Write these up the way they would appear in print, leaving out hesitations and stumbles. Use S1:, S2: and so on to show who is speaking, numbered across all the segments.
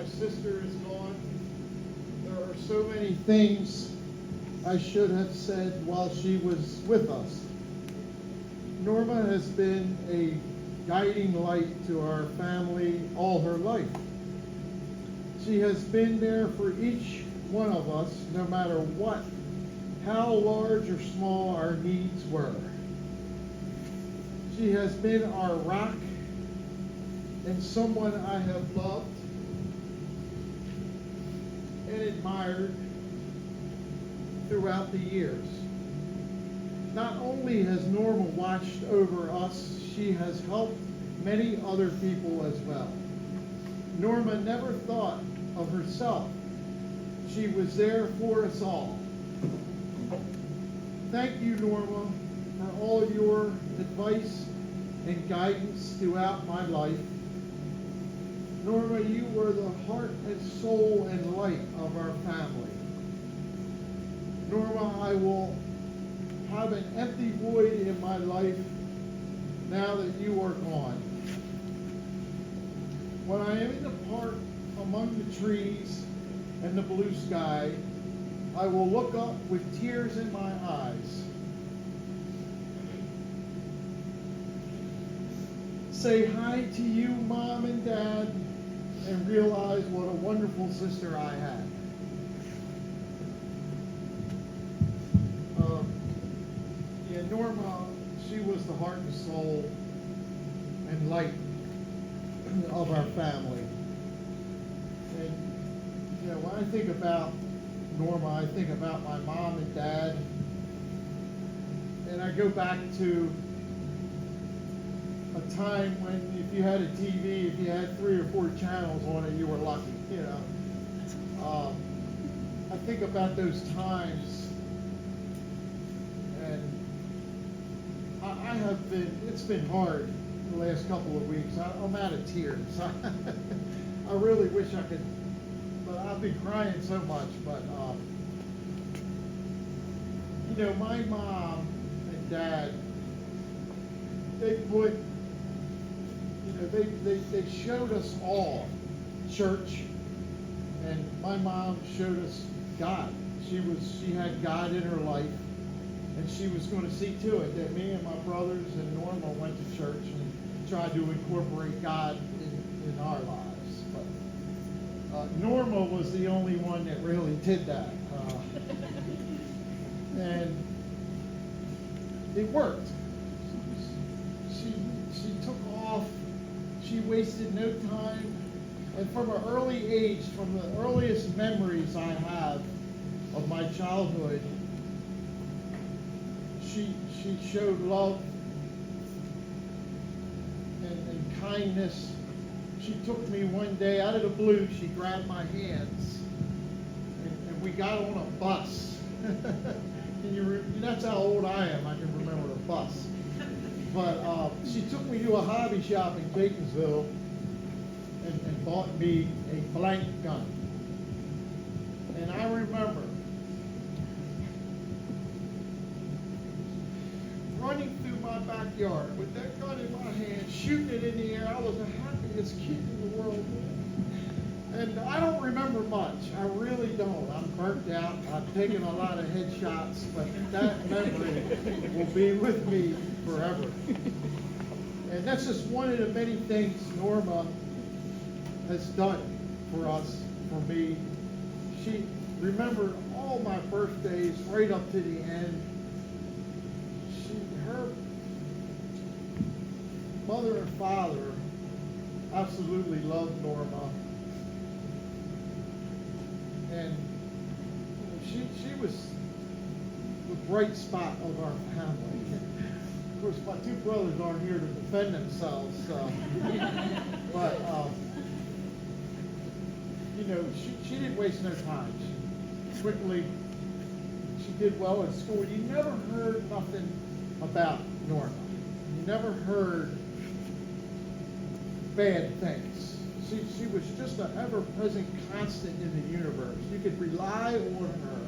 S1: my sister is gone, there are so many things I should have said while she was with us. Norma has been a guiding light to our family all her life. She has been there for each one of us, no matter what, how large or small our needs were. She has been our rock and someone I have loved and admired throughout the years. Not only has Norma watched over us, she has helped many other people as well. Norma never thought of herself. She was there for us all. Thank you, Norma, for all your advice and guidance throughout my life. Norma, you were the heart and soul and light of our family. Norma, I will have an empty void in my life now that you are gone. When I am in the park among the trees and the blue sky, I will look up with tears in my eyes. Say hi to you, Mom and Dad, and realize what a wonderful sister I had. Norma, she was the heart and soul and light of our family. And, when I think about Norma, I think about my mom and dad. And I go back to a time when if you had a TV, if you had 3 or 4 channels on it, you were lucky, I think about those times, and it's been hard the last couple of weeks. I'm out of tears. I really wish I could, but I've been crying so much. But, my mom and dad, they put, they showed us all church, and my mom showed us God. She had God in her life. And she was going to see to it that me and my brothers and Norma went to church and tried to incorporate God in our lives. But Norma was the only one that really did that. And it worked. She took off. She wasted no time. And from an early age, from the earliest memories I have of my childhood, she showed love and kindness. She took me one day out of the blue. She grabbed my hands, and we got on a bus. And that's how old I am. I can remember the bus. But she took me to a hobby shop in Catonsville and bought me a blank gun. And I remember running through my backyard with that gun in my hand, shooting it in the air. I was the happiest kid in the world. And I don't remember much. I really don't. I'm burnt out. I've taken a lot of headshots, but that memory will be with me forever. And that's just one of the many things Norma has done for us, for me. She remembered all my birthdays right up to the end. Her mother and father absolutely loved Norma, and she was the bright spot of our family. Of course, my 2 brothers aren't here to defend themselves, but she didn't waste no time. She did well in school. You never heard nothing about Norma. You never heard bad things. She was just an ever-present constant in the universe. You could rely on her.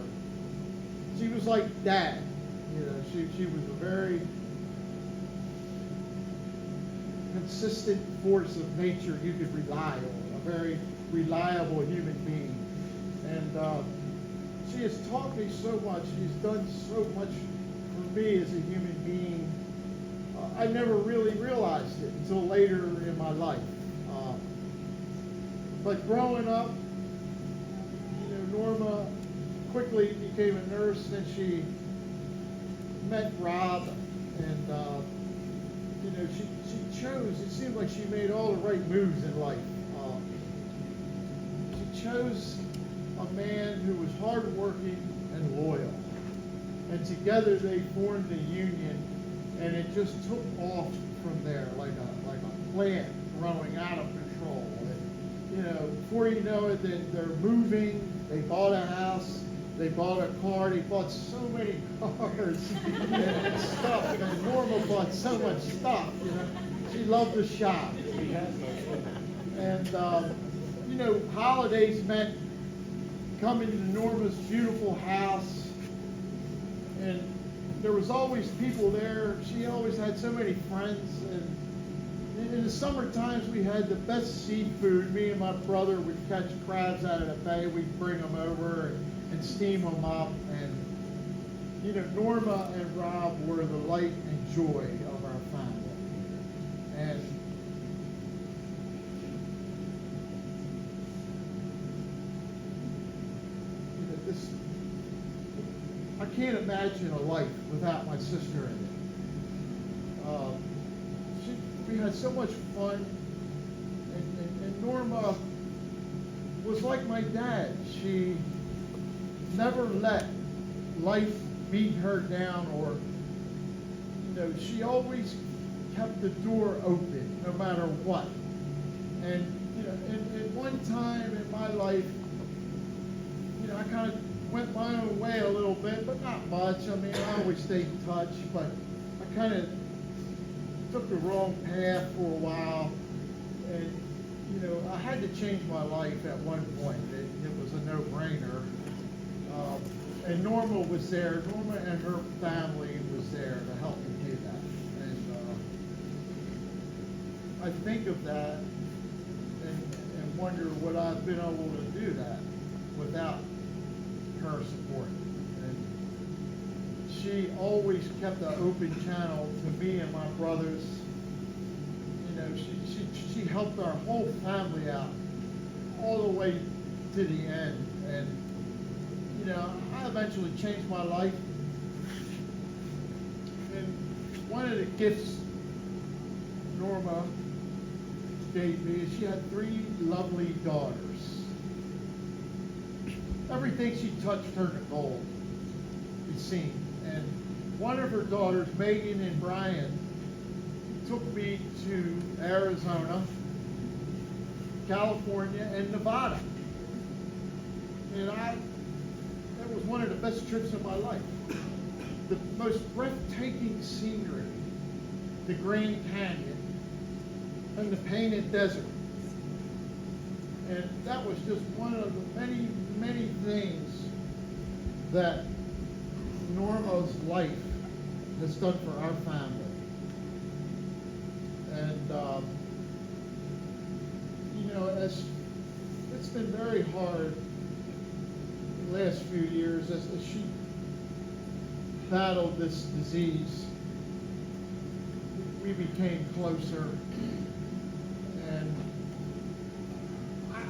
S1: She was like Dad. She was a very consistent force of nature you could rely on. very reliable human being. And she has taught me so much. She's done so much for me as a human being. I never really realized it until later in my life. But growing up, Norma quickly became a nurse, and she met Rob, and she chose. It seemed like she made all the right moves in life. She chose a man who was hardworking and loyal, and together they formed a union, and it just took off from there like a plant growing out of control. And, before you know it, they're moving. They bought a house. They bought a car. They bought so many cars and stuff. And Norma bought so much stuff. She loved to shop. And holidays meant coming to Norma's beautiful house, and there was always people there. She always had so many friends, and in the summer times we had the best seafood. Me and my brother would catch crabs out of the bay. We'd bring them over and steam them up, and Norma and Rob were the light and joy of our family. And I can't imagine a life without my sister in it. We had so much fun, and Norma was like my dad. She never let life beat her down, or she always kept the door open no matter what. And at one time in my life, I kind of went my own way a little bit, but not much. I mean, I always stayed in touch, but I kind of took the wrong path for a while, and I had to change my life at one point. It was a no-brainer, and Norma was there. Norma and her family was there to help me do that, and I think of that and wonder would I have been able to do that without her support. And she always kept an open channel to me and my brothers. She helped our whole family out all the way to the end. And I eventually changed my life. And one of the gifts Norma gave me is she had 3 lovely daughters. Everything she touched turned to gold, it seemed. And one of her daughters, Megan and Brian, took me to Arizona, California, and Nevada. And that was one of the best trips of my life. The most breathtaking scenery, the Grand Canyon, and the Painted Desert. And that was just one of the many, many things that Norma's life has done for our family. And, it's been very hard the last few years as she battled this disease. We became closer, and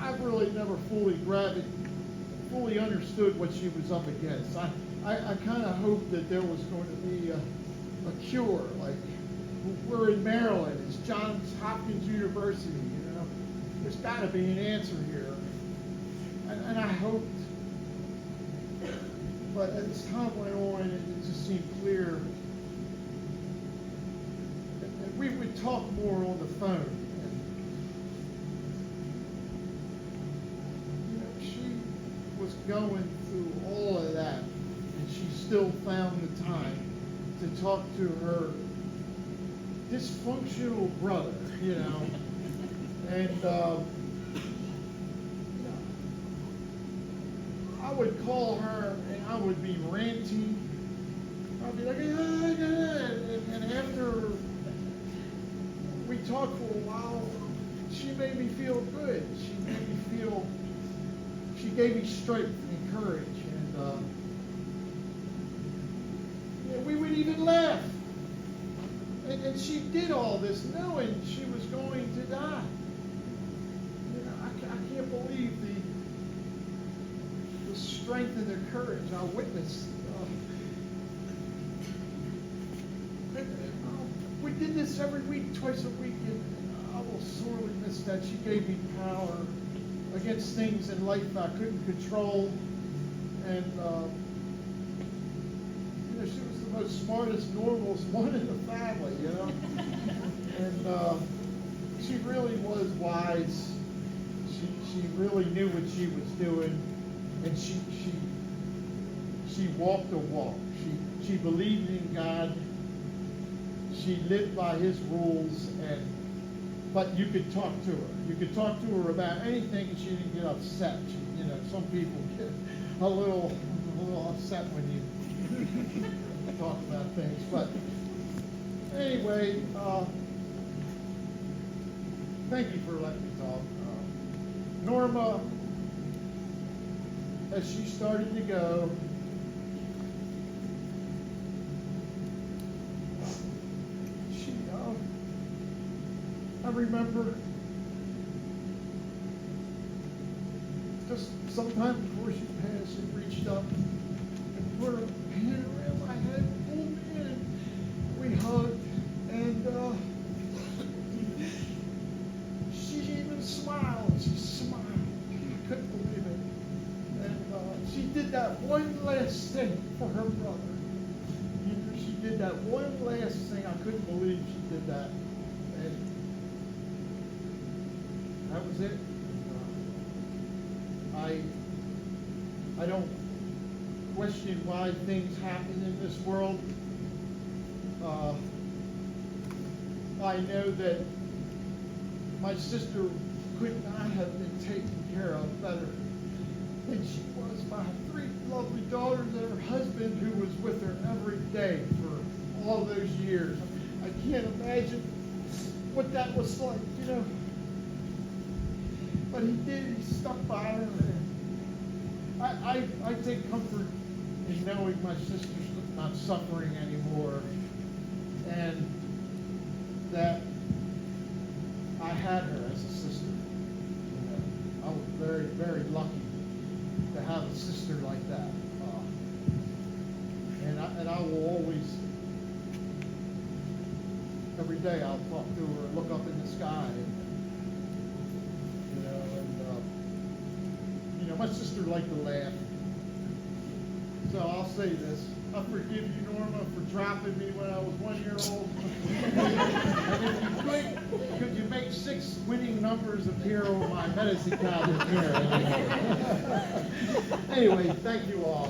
S1: I've really never fully understood what she was up against. I kind of hoped that there was going to be a cure, like we're in Maryland, it's Johns Hopkins University, there's got to be an answer here. And I hoped, but as time went on, it just seemed clear. And we would talk more on the phone. She was going through all of that, and she still found the time to talk to her dysfunctional brother, and I would call her and I would be ranting. I'd be like, and after we talked for a while, she made me feel good. She gave me strength and courage. And we would even laugh. And she did all this knowing she was going to die. I can't believe the strength and the courage I witnessed. We did this every week, twice a week, and I will sorely miss that. She gave me power against things in life I couldn't control. And she was the most smartest, normalest one in the family, And she really was wise. She really knew what she was doing, and she walked the walk. She believed in God. She lived by His rules, but you could talk to her. You could talk to her about anything, and she didn't get upset. Some people get a little upset when you talk about things. But anyway, thank you for letting me talk. Norma, as she started to go, I remember just sometime before she passed, she reached up and put her hand around my head, pulled me in, and we hugged, and she even smiled. She smiled. I couldn't believe it. And she did that one last thing for her brother. She did that one last thing. I couldn't believe she did that. And that was it. I don't question why things happen in this world. I know that my sister could not have been taken care of better than she was by 3 lovely daughters and her husband, who was with her every day for all those years. I can't imagine what that was like, But he did. He stuck by her. And I take comfort in knowing my sister's not suffering anymore, and that I had her as a sister. I was very, very lucky to have a sister like that. And I will always, every day I'll talk to her and look up in the sky. My sister liked to laugh. So I'll say this. I forgive you, Norma, for dropping me when I was 1 year old. And if you could you make 6 winning numbers appear on my medicine cabinet here? Anyway, thank you all.